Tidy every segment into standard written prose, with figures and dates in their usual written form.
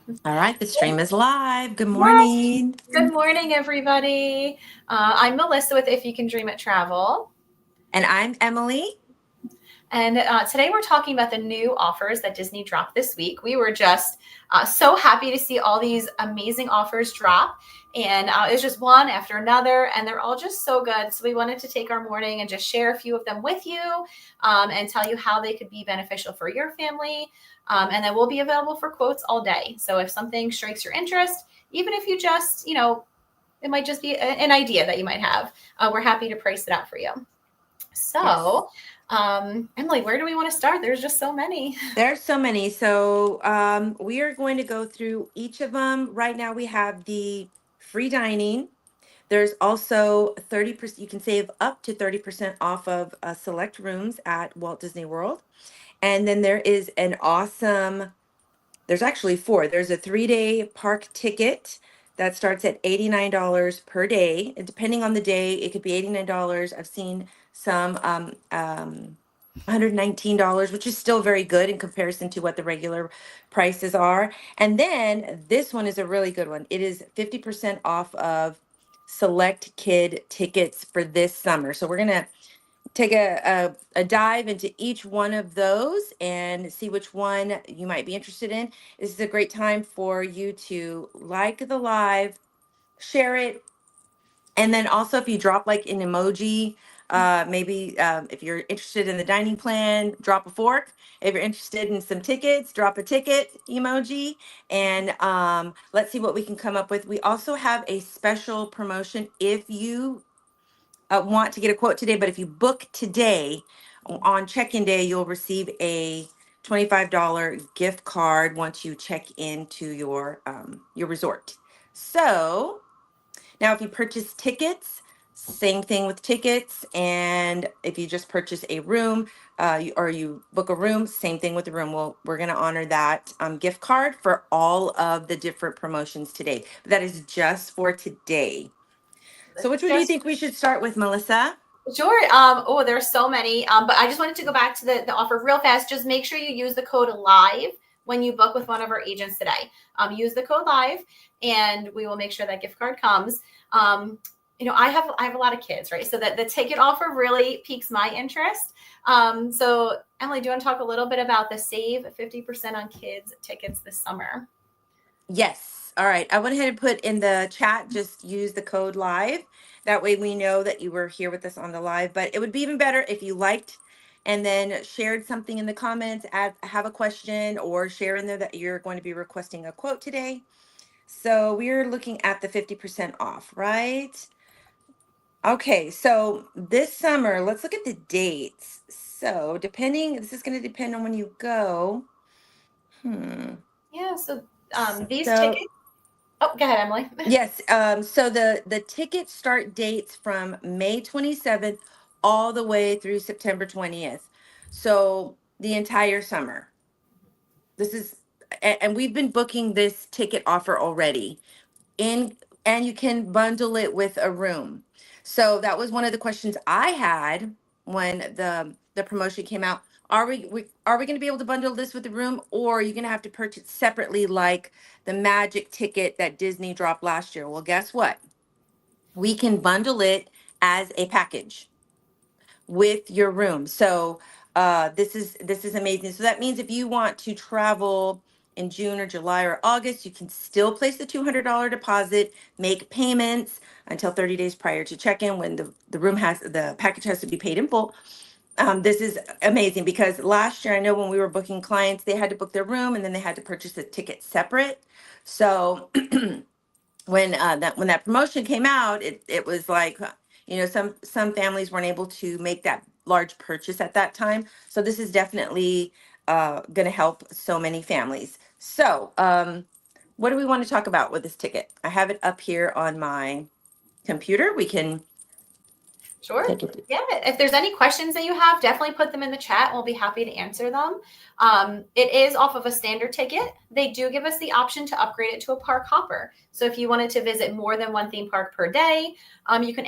All right, the stream is live. Good Yes. morning. Good morning, everybody. I'm Melissa with If You Can Dream It Travel. And I'm Emily. And today we're talking about the new offers that Disney dropped this week. We were just so happy to see all these amazing offers drop. And it was just one after another, and they're all just so good. So we wanted to take our morning and just share a few of them with you and tell you how they could be beneficial for your family. And then we'll be available for quotes all day. So if something strikes your interest, even if you just, it might just be an idea that you might have, we're happy to price it out for you. Yes. So, Emily, where do we want to start? There's just so many. There's so many. So we are going to go through each of them. Right now we have the free dining. There's also 30%, you can save up to 30% off of select rooms at Walt Disney World. And then there is an awesome, there's actually four. There's a 3-day park ticket that starts at $89 per day. And depending on the day, it could be $89. I've seen some $119, which is still very good in comparison to what the regular prices are. And then this one is a really good one. It is 50% off of select kid tickets for this summer. So we're gonna take a dive into each one of those and see which one you might be interested in. This is a great time for you to like the live, share it, and then also if you drop like an emoji, maybe if you're interested in the dining plan, drop a fork. If you're interested in some tickets, drop a ticket emoji, and let's see what we can come up with. We also have a special promotion if you want to get a quote today, but if you book today on check-in day, you'll receive a $25 gift card once you check into your resort. So now, if you purchase tickets, same thing with tickets. And if you just purchase a room or you book a room, same thing with the room. Well, we're going to honor that gift card for all of the different promotions today. But that is just for today. So which one do you Just think we should start with, Melissa? sure. Oh, there's so many. But I just wanted to go back to the offer real fast. Just make sure you use the code LIVE when you book with one of our agents today. Use the code LIVE, and we will make sure that gift card comes. I have a lot of kids, right? So that the ticket offer really piques my interest. So Emily, do you want to talk a little bit about the save 50% on kids tickets this summer? Yes. All right. I went ahead and put in the chat, just use the code live. That way we know that you were here with us on the live. But it would be even better if you liked and then shared something in the comments, have a question, or share in there that you're going to be requesting a quote today. So we're looking at the 50% off, right? Okay, so this summer, let's look at the dates. So this is going to depend on when you go. Hmm. Yeah. So these So tickets. Oh, go ahead, Emily. yes, so the ticket start dates from May 27th all the way through September 20th. So the entire summer. This is and we've been booking this ticket offer already. In and you can bundle it with a room. So that was one of the questions I had when the promotion came out. Are we going to be able to bundle this with the room, or are you going to have to purchase separately like the magic ticket that Disney dropped last year? Well, guess what? We can bundle it as a package with your room. So this is amazing. So that means if you want to travel in June or July or August, you can still place the $200 deposit, make payments until 30 days prior to check-in when the package has to be paid in full. This is amazing because last year I know when we were booking clients, they had to book their room and then they had to purchase a ticket separate. So when that promotion came out, it was like, some families weren't able to make that large purchase at that time. So this is definitely going to help so many families. So what do we want to talk about with this ticket? I have it up here on my computer. We can Sure. take it. Yeah. If there's any questions that you have, definitely put them in the chat. We'll be happy to answer them. It is off of a standard ticket. They do give us the option to upgrade it to a park hopper. So if you wanted to visit more than one theme park per day, you can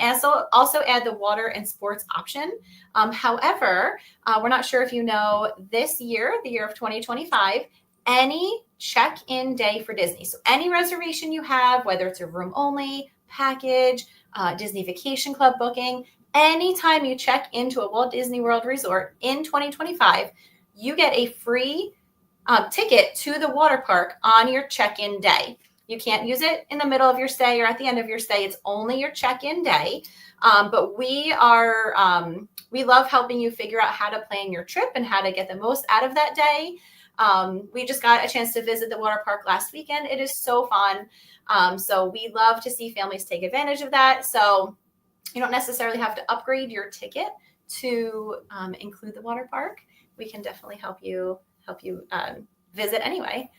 also add the water and sports option. However, we're not sure if you know, this year, the year of 2025, any check-in day for Disney. So any reservation you have, whether it's a room only, package, Disney Vacation Club booking, anytime you check into a Walt Disney World resort in 2025, you get a free ticket to the water park on your check-in day. You can't use it in the middle of your stay or at the end of your stay. It's only your check-in day. But we love helping you figure out how to plan your trip and how to get the most out of that day. We just got a chance to visit the water park last weekend. It is so fun. So we love to see families take advantage of that. So you don't necessarily have to upgrade your ticket to include the water park. We can definitely help you visit anyway.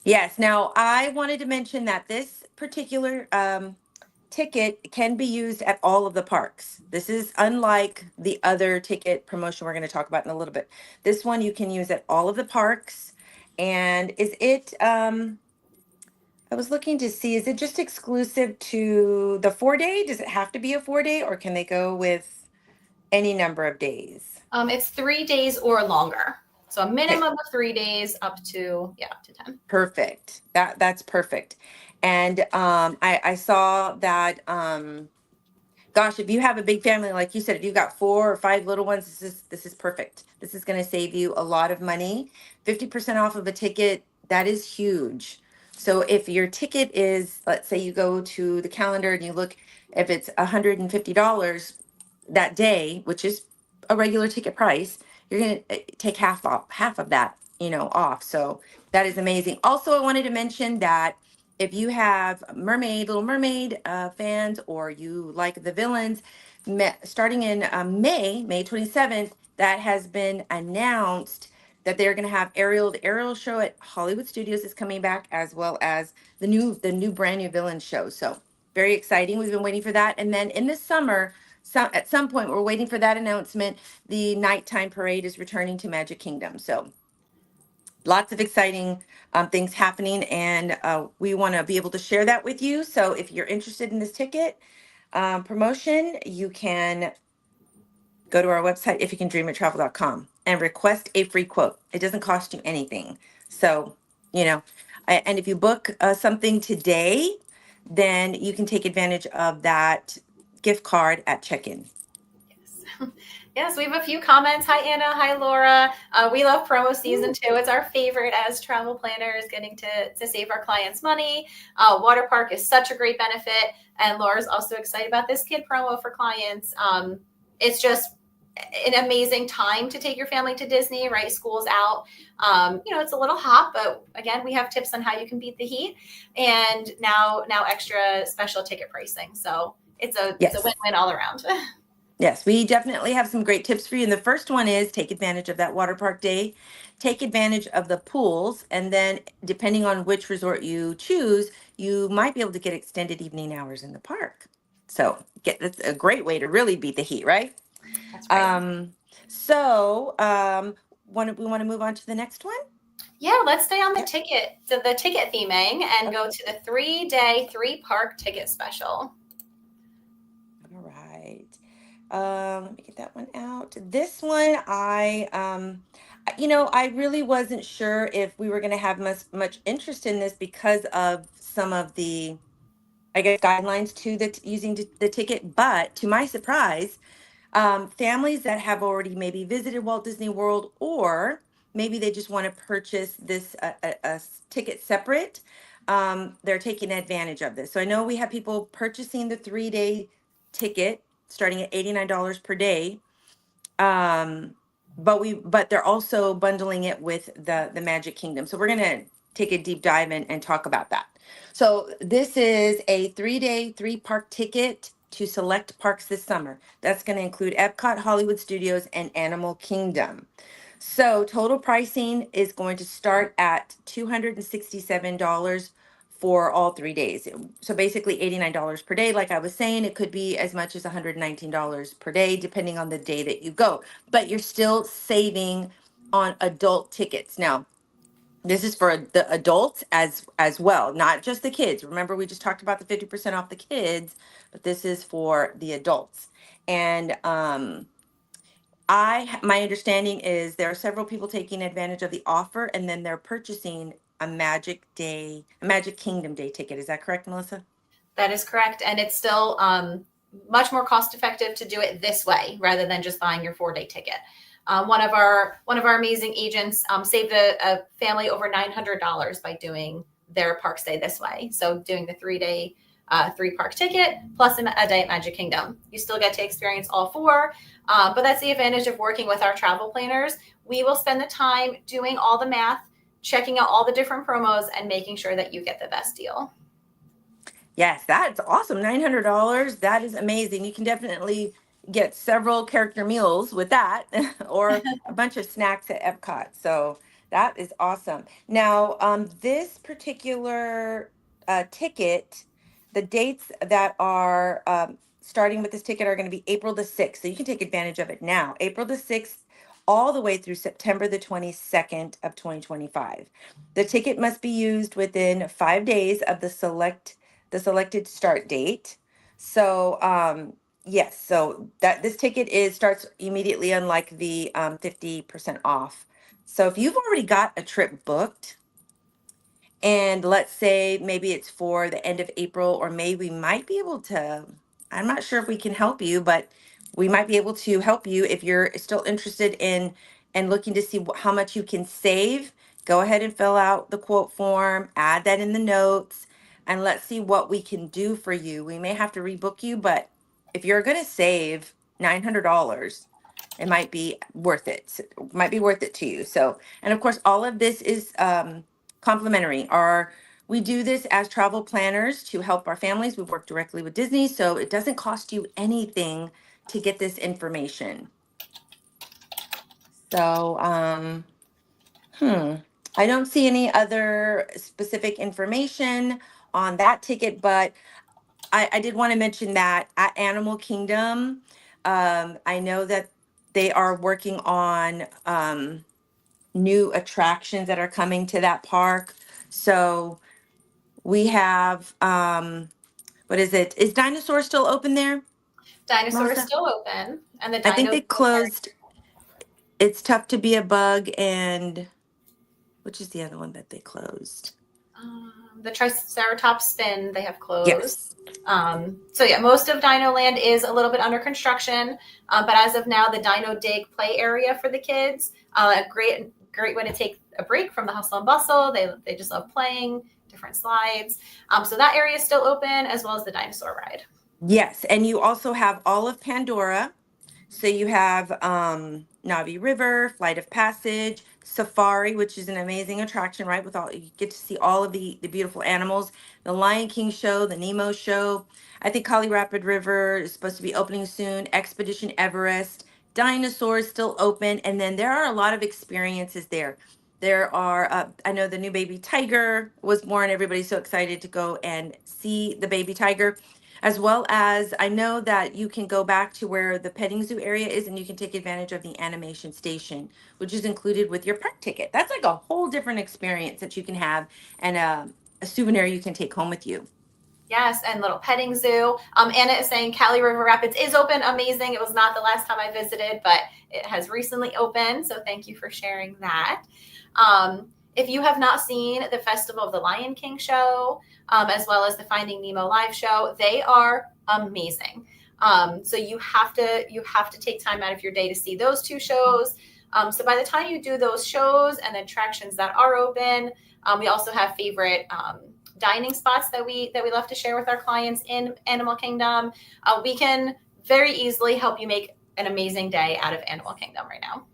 Yes. Now, I wanted to mention that this particular ticket can be used at all of the parks. This is unlike the other ticket promotion we're going to talk about in a little bit. This one you can use at all of the parks. And is it, I was looking to see, is it just exclusive to the 4 day? Does it have to be a 4 day, or can they go with any number of days? It's 3 days or longer. So a Okay, minimum of 3 days up to 10. perfect. That's perfect. And I saw that gosh, if you have a big family, like you said, if you've got 4 or 5 little ones, this is perfect. This is going to save you a lot of money. 50% off of a ticket, that is huge. So if your ticket is, let's say you go to the calendar and you look, if it's $150 that day, which is a regular ticket price, you're going to take half of that, off. So that is amazing. Also, I wanted to mention that if you have Little Mermaid fans, or you like the villains, starting in May 27th, that has been announced that they're going to have Ariel. The Ariel show at Hollywood Studios is coming back, as well as the new brand new villain show. So very exciting. We've been waiting for that. And then in the summer, at some point, we're waiting for that announcement. The nighttime parade is returning to Magic Kingdom. So lots of exciting things happening, and we want to be able to share that with you. So if you're interested in this ticket promotion, you can go to our website, ifyoucandreamit.travel.com, and request a free quote. It doesn't cost you anything. So, and if you book something today, then you can take advantage of that gift card at check-in. Yes. Yes, we have a few comments. Hi, Anna. Hi, Laura. We love promo season too. It's our favorite as travel planners, getting to save our clients money. Water park is such a great benefit. And Laura's also excited about this kid promo for clients. It's just an amazing time to take your family to Disney, right? School's out. It's a little hot, but again, we have tips on how you can beat the heat. And now extra special ticket pricing. So it's a win-win all around. Yes, we definitely have some great tips for you. And the first one is take advantage of that water park day, take advantage of the pools, and then depending on which resort you choose, you might be able to get extended evening hours in the park. So that's a great way to really beat the heat, right? That's right. We want to move on to the next one? Yeah, let's stay on the Yep. ticket theming and go to the 3-day, 3-park ticket special. All right. Let me get that one out. This one, I really wasn't sure if we were going to have much interest in this because of some of the, I guess, guidelines to using the ticket. But to my surprise, families that have already maybe visited Walt Disney World, or maybe they just want to purchase this ticket separate, they're taking advantage of this. So I know we have people purchasing the 3-day ticket starting at $89 per day. But they're also bundling it with the Magic Kingdom. So we're gonna take a deep dive and talk about that. So this is a 3-day, 3-park ticket to select parks this summer. That's going to include Epcot, Hollywood Studios, and Animal Kingdom. So total pricing is going to start at $267 for all 3 days. So basically $89 per day. Like I was saying, it could be as much as $119 per day, depending on the day that you go. But you're still saving on adult tickets. Now, this is for the adults as well, not just the kids. Remember, we just talked about the 50% off the kids, but this is for the adults. And My understanding is there are several people taking advantage of the offer, and then they're purchasing a Magic Kingdom Day ticket. Is that correct, Melissa? That is correct. And it's still much more cost effective to do it this way rather than just buying your 4-day ticket. One of our amazing agents saved a family over $900 by doing their park stay this way. So doing the 3-day 3-park ticket plus a day at Magic Kingdom. You still get to experience all 4, but that's the advantage of working with our travel planners. We will spend the time doing all the math, checking out all the different promos, and making sure that you get the best deal. Yes, that's awesome. $900. That is amazing. You can definitely get several character meals with that or a bunch of snacks at Epcot. So that is awesome. Now, this particular ticket, the dates that are starting with this ticket are going to be April the 6th. So you can take advantage of it now. April the 6th all the way through September the 22nd of 2025. The ticket must be used within 5 days of the selected start date. So yes, so that this ticket is starts immediately, unlike the 50% off. So if you've already got a trip booked, and let's say maybe it's for the end of April, or maybe we might be able to, I'm not sure if we can help you, but we might be able to help you if you're still interested in and looking to see how much you can save. Go ahead and fill out the quote form, add that in the notes, and let's see what we can do for you. We may have to rebook you, but if you're going to save $900, it might be worth it. It might be worth it to you. So, and of course, all of this is complimentary. We do this as travel planners to help our families. We work directly with Disney, so it doesn't cost you anything to get this information. So, I don't see any other specific information on that ticket, but I did want to mention that at Animal Kingdom, I know that they are working on new attractions that are coming to that park. So we have, what is it? Is Dinosaur still open there, Dinosaur is Melissa? still open, and the I think Dino they closed. It's Tough to Be a Bug, and which is the other one that they closed? the Triceratops spin they have closed. Yes. So yeah, most of Dino Land is a little bit under construction, but as of now, the Dino Dig play area for the kids, a great way to take a break from the hustle and bustle. They just love playing different slides. So that area is still open, as well as the dinosaur ride. Yes, and you also have all of Pandora. So you have Navi River, Flight of Passage, Safari, which is an amazing attraction, right? With all you get to see all of the beautiful animals, the Lion King show, the Nemo show. I think Kali Rapid River is supposed to be opening soon. Expedition Everest, Dinosaurs still open, and then there are a lot of experiences there. There are, I know the new baby tiger was born. Everybody's so excited to go and see the baby tiger, as well as I know that you can go back to where the petting zoo area is and you can take advantage of the animation station, which is included with your park ticket. That's like a whole different experience that you can have, and a souvenir you can take home with you. Yes, and little petting zoo. Anna is saying Cali River Rapids is open. Amazing. It was not the last time I visited, but it has recently opened. So thank you for sharing that. If you have not seen the Festival of the Lion King show, as well as the Finding Nemo live show, they are amazing. So you have to take time out of your day to see those 2 shows. So by the time you do those shows and the attractions that are open, we also have favorite dining spots that we love to share with our clients in Animal Kingdom. We can very easily help you make an amazing day out of Animal Kingdom right now.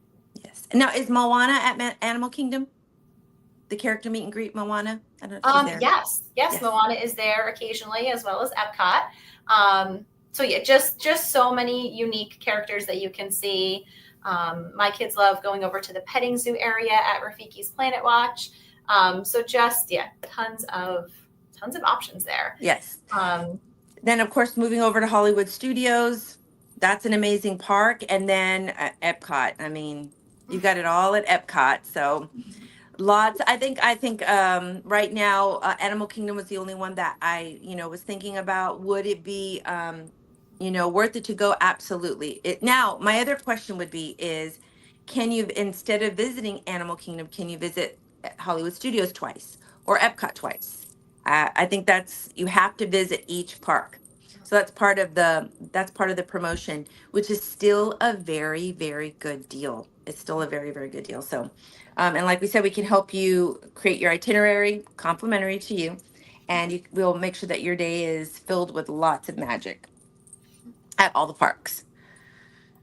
Yes. Now, is Moana at Animal Kingdom? The character meet and greet Moana? I don't know if she's there. Yes, Moana is there occasionally, as well as Epcot. So yeah, just so many unique characters that you can see. My kids love going over to the petting zoo area at Rafiki's Planet Watch. So just tons of options there. Yes. Then of course moving over to Hollywood Studios, that's an amazing park, and then Epcot. I mean, you got it all at Epcot. So lots. I think right now Animal Kingdom was the only one that I was thinking about. Would it be worth it to go? Absolutely. Now, my other question would be is, can you, instead of visiting Animal Kingdom, can you visit Hollywood Studios twice or Epcot twice? I think you have to visit each park. So that's part of the promotion, which is still a very, very good deal. It's still a very, very good deal. So, and like we said, we can help you create your itinerary, complimentary to you, and we'll make sure that your day is filled with lots of magic at all the parks.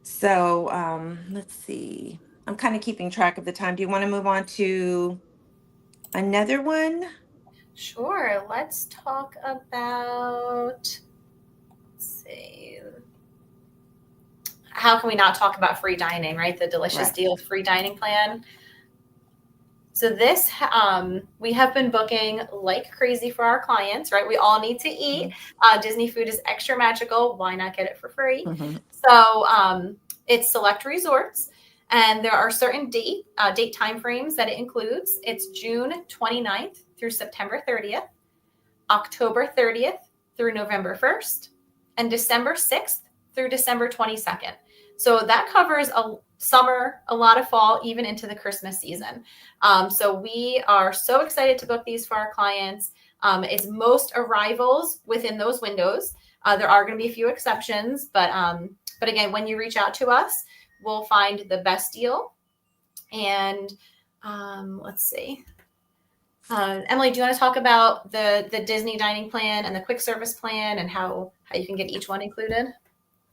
So let's see. I'm kind of keeping track of the time. Do you want to move on to another one? Sure. Let's talk about, let's see, how can we not talk about free dining, right? The delicious Right. deal free dining plan. So this, we have been booking like crazy for our clients, right? We all need to eat. Disney food is extra magical. Why not get it for free? Mm-hmm. So it's select resorts, and there are certain date time frames that it includes. It's June 29th through September 30th, October 30th through November 1st, and December 6th through December 22nd. So that covers a summer, a lot of fall, even into the Christmas season. So we are so excited to book these for our clients. It's most arrivals within those windows. There are going to be a few exceptions, but again, when you reach out to us, we'll find the best deal. And let's see. Emily, do you want to talk about the Disney dining plan and the quick service plan and how you can get each one included?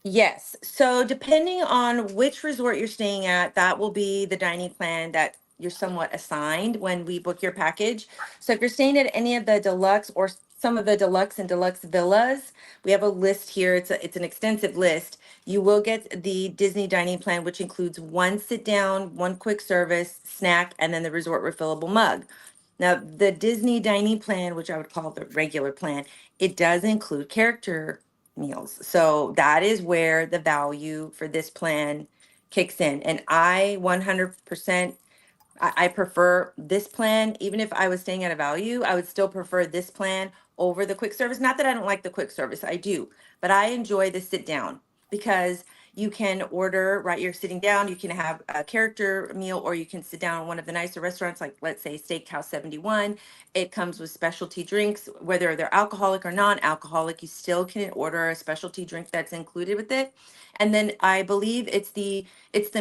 Yes. So depending on which resort you're staying at, that will be the dining plan that you're somewhat assigned when we book your package. So if you're staying at any of the deluxe or some of the deluxe and deluxe villas, we have a list here. It's an extensive list. You will get the Disney dining plan, which includes one sit down, one quick service, snack, and then the resort refillable mug. Now, the Disney dining plan, which I would call the regular plan, it does include character meals. So that is where the value for this plan kicks in. And I 100%, I prefer this plan. Even if I was staying at a value, I would still prefer this plan over the quick service. Not that I don't like the quick service, I do, but I enjoy the sit down because you can order, right? You're sitting down, you can have a character meal, or you can sit down at one of the nicer restaurants, like let's say Steakhouse 71. It comes with specialty drinks, whether they're alcoholic or non-alcoholic, you still can order a specialty drink that's included with it. And then I believe it's the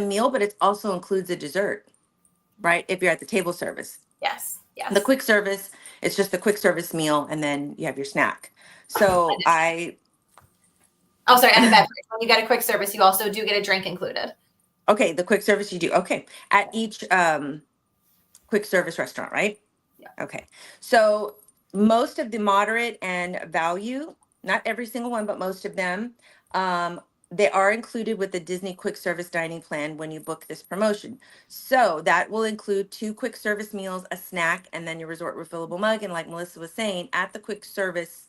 meal, but it also includes a dessert, right? If you're at the table service. Yes. The quick service, it's just the quick service meal, and then you have your snack. So Oh, sorry, and a beverage. When you get a quick service, you also do get a drink included. Okay, the quick service you do. Okay, at each quick service restaurant, right? Yeah. Okay, so most of the moderate and value, not every single one, but most of them, they are included with the Disney quick service dining plan when you book this promotion. So that will include 2 quick service meals, a snack, and then your resort refillable mug. And like Melissa was saying, at the quick service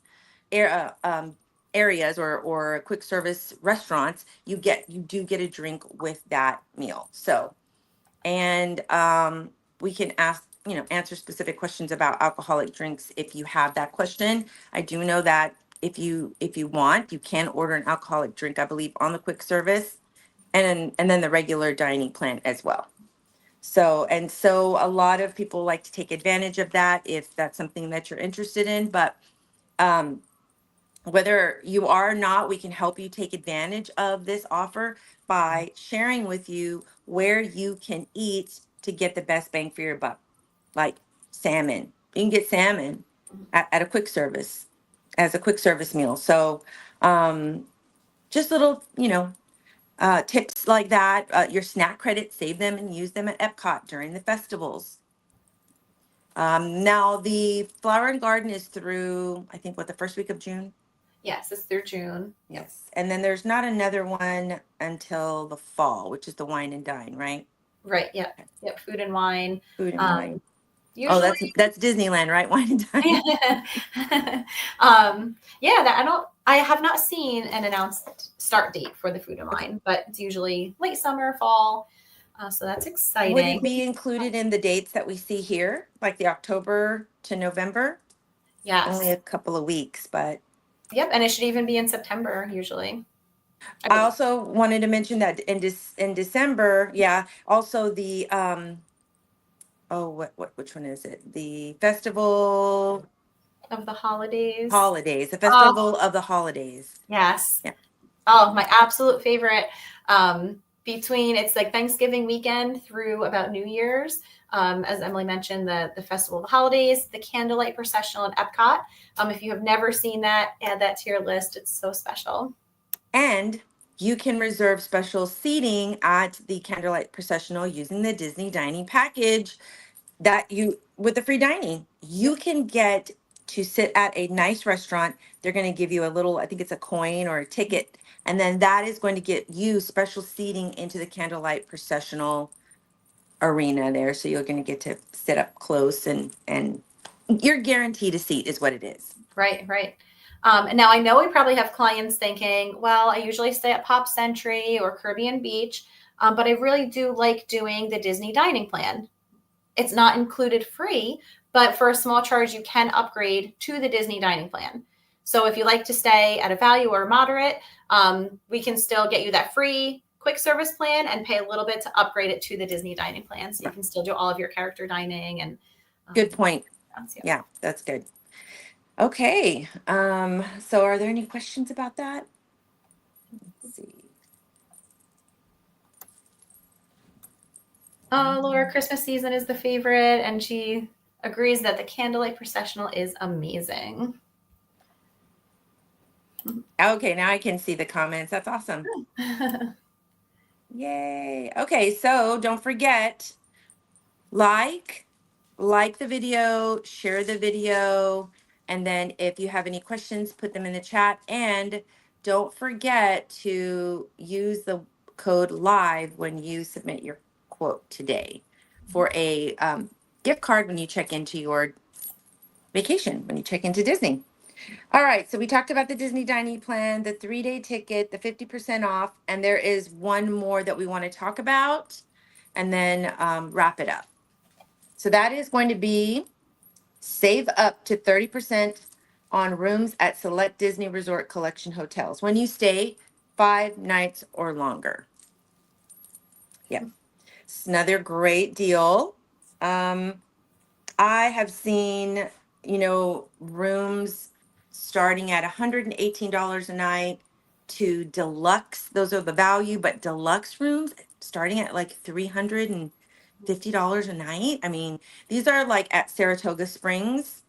areas or quick service restaurants, you do get a drink with that meal. So, and we can answer specific questions about alcoholic drinks if you have that question. I do know that if you want, you can order an alcoholic drink, I believe, on the quick service, and then the regular dining plan as well. So a lot of people like to take advantage of that if that's something that you're interested in. But whether you are or not, we can help you take advantage of this offer by sharing with you where you can eat to get the best bang for your buck. Like salmon, you can get salmon at a quick service as a quick service meal. So just little, tips like that. Your snack credits, save them and use them at Epcot during the festivals. Now the Flower and Garden is through, I think, the first week of June. Yes, it's through June. Yes. And then there's not another one until the fall, which is the Wine and Dine, right? Right. Yep. Yep. Food and wine. Food and wine. Usually, Oh, that's Disneyland, right? Wine and Dine. I have not seen an announced start date for the food and wine, but it's usually late summer, fall. So that's exciting. Would it be included in the dates that we see here, like the October to November? Yes. Only a couple of weeks, but. Yep. And it should even be in September, usually. I I believe. also wanted to mention that in December, yeah, also the oh which one is it? The festival Of the holidays. holidays, the Oh, festival of the holidays. yes. Yeah. Oh, my absolute favorite. Between it's like Thanksgiving weekend through about New Year's. As Emily mentioned, the Festival of the Holidays, the Candlelight Processional at Epcot. If you have never seen that, add that to your list. It's so special. And you can reserve special seating at the Candlelight Processional using the Disney Dining package that you with the free dining. You can get to sit at a nice restaurant. They're going to give you a little, I think it's a coin or a ticket, and then that is going to get you special seating into the Candlelight Processional arena there. So you're going to get to sit up close and you're guaranteed a seat is what it is. Right, right. And now I know we probably have clients thinking, well, I usually stay at Pop Century or Caribbean Beach, but I really do like doing the Disney dining plan. It's not included free, but for a small charge, you can upgrade to the Disney dining plan. So if you like to stay at a value or moderate, we can still get you that free quick service plan and pay a little bit to upgrade it to the Disney dining plan. So you can still do all of your character dining and Good point. yeah. Yeah, that's good. Okay. So are there any questions about that? Let's see. Oh, Laura, Christmas season is the favorite, and she agrees that the candlelight processional is amazing. Okay, now I can see the comments. That's awesome. Yay. Okay, so don't forget, like, like the video, share the video, and then if you have any questions, put them in the chat. And don't forget to use the code LIVE when you submit your quote today for a gift card when you check into your vacation, when you check into Disney. All right, so we talked about the Disney Dining Plan, the 3-day ticket, the 50% off, and there is one more that we want to talk about and then wrap it up. So that is going to be save up to 30% on rooms at select Disney Resort Collection hotels when you stay 5 nights or longer. Yep, it's another great deal. I have seen, rooms starting at $118 a night to deluxe. Those are the value, but deluxe rooms starting at like $350 a night. I mean, these are like at Saratoga Springs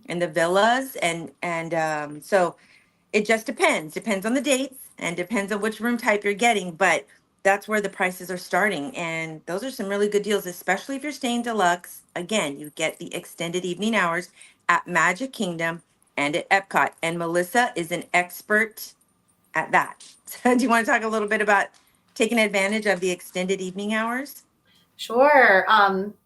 and the villas, and so it just depends on the dates and depends on which room type you're getting, but that's where the prices are starting. And those are some really good deals, especially if you're staying deluxe. Again, you get the extended evening hours at Magic Kingdom and at Epcot. And Melissa is an expert at that. So do you want to talk a little bit about taking advantage of the extended evening hours? Sure.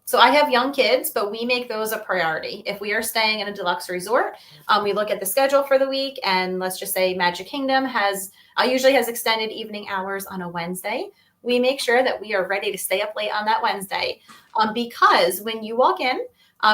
So I have young kids, but we make those a priority. If we are staying in a deluxe resort, we look at the schedule for the week, and let's just say Magic Kingdom usually has extended evening hours on a Wednesday. We make sure that we are ready to stay up late on that Wednesday, because when you walk in,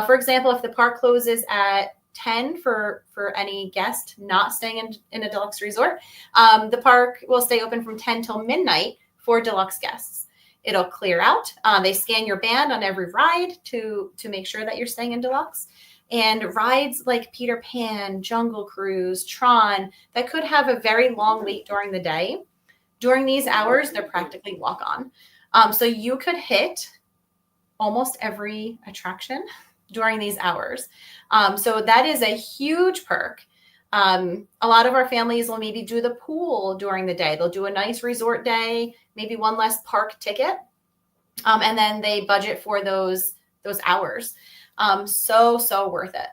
for example, if the park closes at 10 for any guest not staying in a deluxe resort, the park will stay open from 10 till midnight for deluxe guests. It'll clear out. They scan your band on every ride to make sure that you're staying in deluxe. And rides like Peter Pan, Jungle Cruise, Tron, that could have a very long wait during the day. During these hours, they're practically walk on. So you could hit almost every attraction during these hours. So that is a huge perk. A lot of our families will maybe do the pool during the day. They'll do a nice resort day, maybe one less park ticket, and then they budget for those hours. So worth it.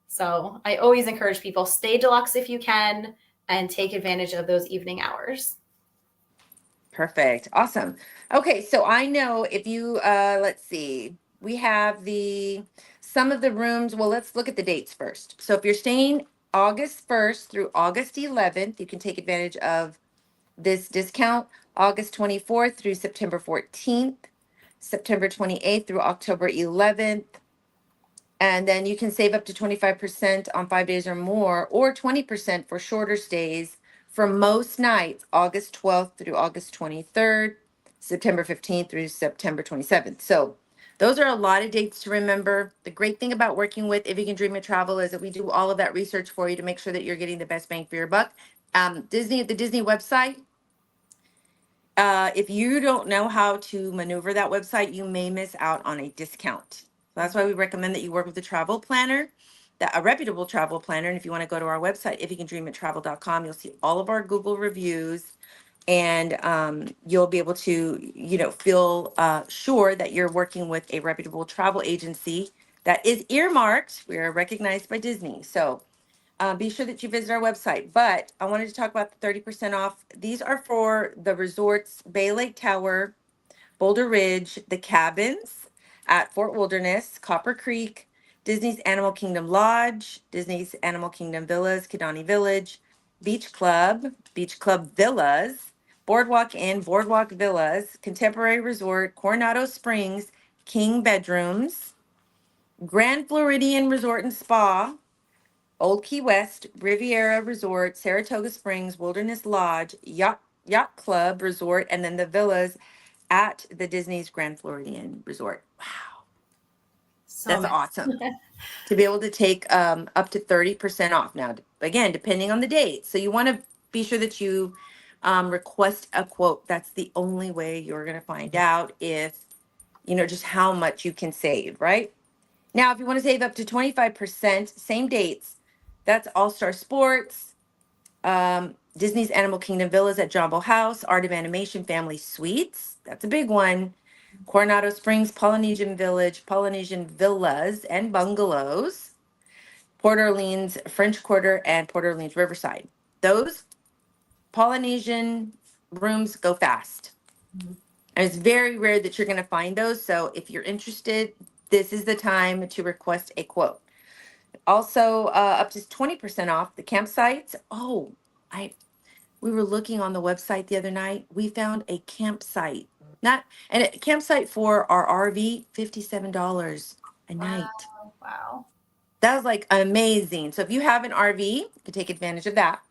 So I always encourage people, stay deluxe if you can and take advantage of those evening hours. Perfect. Awesome. Okay, so I know if you let's see, we have some of the rooms. Well, let's look at the dates first. So if you're staying August 1st through August 11th, you can take advantage of this discount. August 24th through September 14th, September 28th through October 11th. And then you can save up to 25% on 5 days or more, or 20% for shorter stays for most nights, August 12th through August 23rd, September 15th through September 27th. So those are a lot of dates to remember. The great thing about working with If You Can Dream It Travel is that we do all of that research for you to make sure that you're getting the best bang for your buck. The Disney website, if you don't know how to maneuver that website, you may miss out on a discount. So that's why we recommend that you work with a travel planner, a reputable travel planner. And if you want to go to our website, ifyoucandreamit.travel.com, you'll see all of our Google reviews, and you'll be able to, feel sure that you're working with a reputable travel agency that is earmarked. We are recognized by Disney. So be sure that you visit our website. But I wanted to talk about the 30% off. These are for the resorts: Bay Lake Tower, Boulder Ridge, the cabins at Fort Wilderness, Copper Creek, Disney's Animal Kingdom Lodge, Disney's Animal Kingdom Villas, Kidani Village, Beach Club Villas, Boardwalk Inn, Boardwalk Villas, Contemporary Resort, Coronado Springs, King Bedrooms, Grand Floridian Resort and Spa, Old Key West, Riviera Resort, Saratoga Springs, Wilderness Lodge, Yacht Club Resort, and then the villas at the Disney's Grand Floridian Resort. Wow, So that's many. awesome. To be able to take up to 30% off. Now, again, depending on the date. So you want to be sure that you request a quote. That's the only way you're going to find out if, just how much you can save, right? Now, if you want to save up to 25%, same dates, that's All Star Sports, Disney's Animal Kingdom Villas at Jumbo House, Art of Animation Family Suites. That's a big one. Coronado Springs, Polynesian Village, Polynesian Villas and Bungalows, Port Orleans French Quarter, and Port Orleans Riverside. Those Polynesian rooms go fast. Mhm. And it's very rare that you're going to find those. So if you're interested, this is the time to request a quote. Also, up to 20% off the campsites. Oh, I we were looking on the website the other night. We found a campsite, not and a campsite for our RV, $57 a Wow. night. Wow. That was like amazing. So if you have an RV, you can take advantage of that.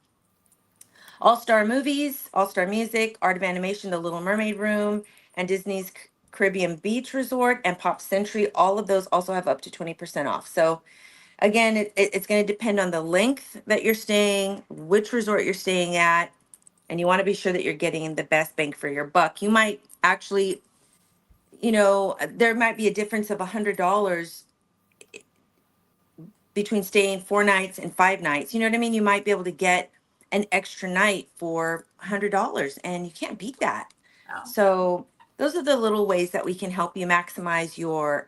All Star Movies, All Star Music, Art of Animation, The Little Mermaid Room, and Disney's Caribbean Beach Resort and Pop Century. All of those also have up to 20% off. So again, it's going to depend on the length that you're staying, which resort you're staying at, and you want to be sure that you're getting the best bang for your buck. You might actually, there might be a difference of $100 between staying 4 nights and 5 nights. You know what I mean? You might be able to get an extra night for $100, and you can't beat that. Wow. So those are the little ways that we can help you maximize your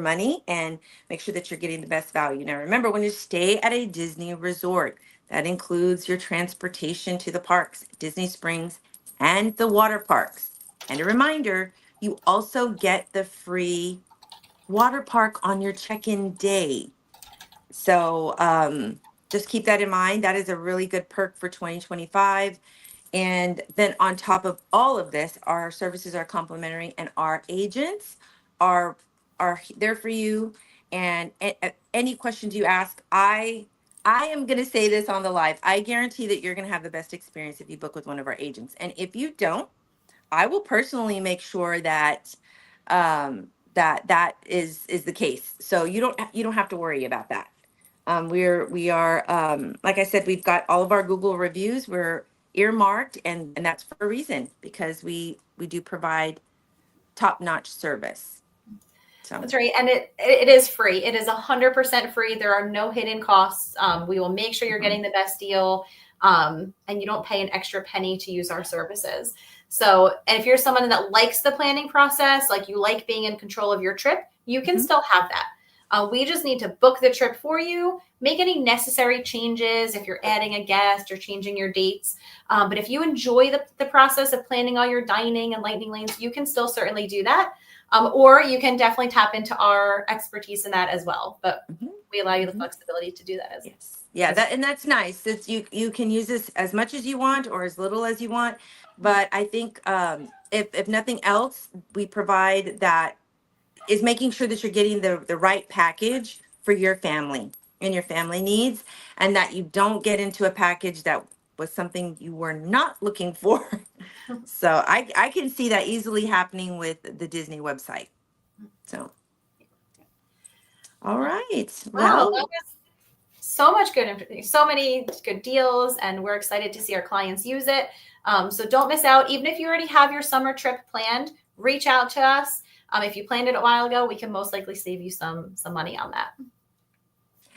money and make sure that you're getting the best value. Now, remember, when you stay at a Disney resort, that includes your transportation to the parks, Disney Springs, and the water parks. And a reminder, you also get the free water park on your check-in day. So just keep that in mind. That is a really good perk for 2025. And then on top of all of this, our services are complimentary, and our agents are there for you. And any questions you ask, I am going to say this on the live. I guarantee that you're going to have the best experience if you book with one of our agents. And if you don't, I will personally make sure that that is the case. So you don't have to worry about that. We are like I said, we've got all of our Google reviews. We're earmarked, and that's for a reason, because we do provide top-notch service. So That's right. And it is free. It is 100% free. There are no hidden costs. We will make sure you're getting the best deal. And you don't pay an extra penny to use our services. So, and if you're someone that likes the planning process, like you like being in control of your trip, you can still have that. We just need to book the trip for you, make any necessary changes if you're adding a guest or changing your dates. But if you enjoy the process of planning all your dining and lightning lanes, you can still certainly do that. Or you can definitely tap into our expertise in that as well. But we allow you the flexibility to do that as well. yes. Yeah, that's nice. It's you can use this as much as you want or as little as you want. But I think if nothing else, we provide that is making sure that you're getting the right package for your family and your family needs, and that you don't get into a package that was something you were not looking for. So I can see that easily happening with the Disney website. So, all right. Wow, Well, that was so much good information, so many good deals, and we're excited to see our clients use it. So don't miss out. Even if you already have your summer trip planned, reach out to us. If you planned it a while ago, we can most likely save you some money on that.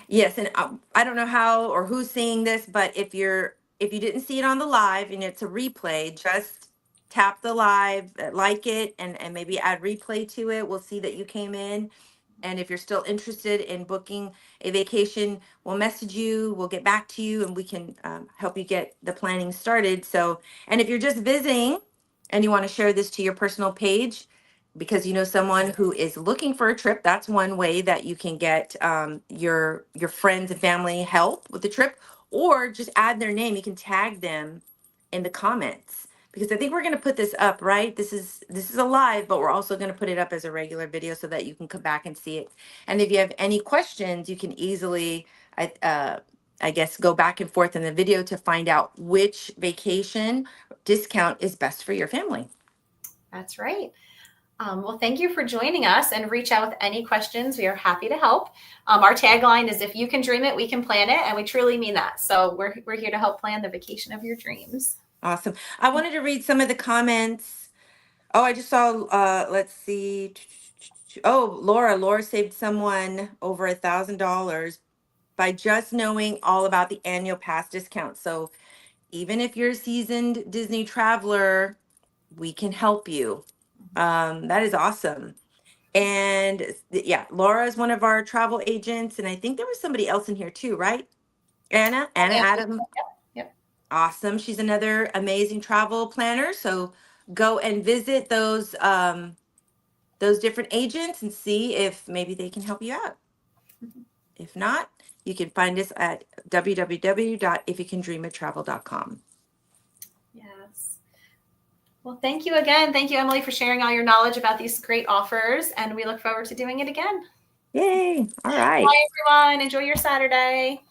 yes, and I don't know how or who's seeing this, but if you didn't see it on the live and it's a replay, just tap the live, like it, and maybe add replay to it. We'll see that you came in. And if you're still interested in booking a vacation, we'll message you, we'll get back to you, and we can help you get the planning started. So, and if you're just visiting and you want to share this to your personal page because you know someone who is looking for a trip, that's one way that you can get your friends and family help with the trip, or just add their name. You can tag them in the comments because I think we're going to put this up, right? This is a live, but we're also going to put it up as a regular video so that you can come back and see it. And if you have any questions, you can easily, I guess, go back and forth in the video to find out which vacation discount is best for your family. That's right. Well, thank you for joining us, and reach out with any questions. We are happy to help. Our tagline is, if you can dream it, we can plan it. And we truly mean that. So we're here to help plan the vacation of your dreams. Awesome. I wanted to read some of the comments. Oh, I just saw, let's see. Oh, Laura saved someone over $1,000 by just knowing all about the annual pass discount. So even if you're a seasoned Disney traveler, we can help you. That is awesome. And yeah, Laura is one of our travel agents, and I think there was somebody else in here too, right? Anna Adam. Yep. Awesome. She's another amazing travel planner. So go and visit those different agents and see if maybe they can help you out. If not, you can find us at www.ifyoucandreamittravel.com. Yes. Well, thank you again. Thank you, Emily, for sharing all your knowledge about these great offers. And we look forward to doing it again. Yay. All right. Bye, everyone. Enjoy your Saturday.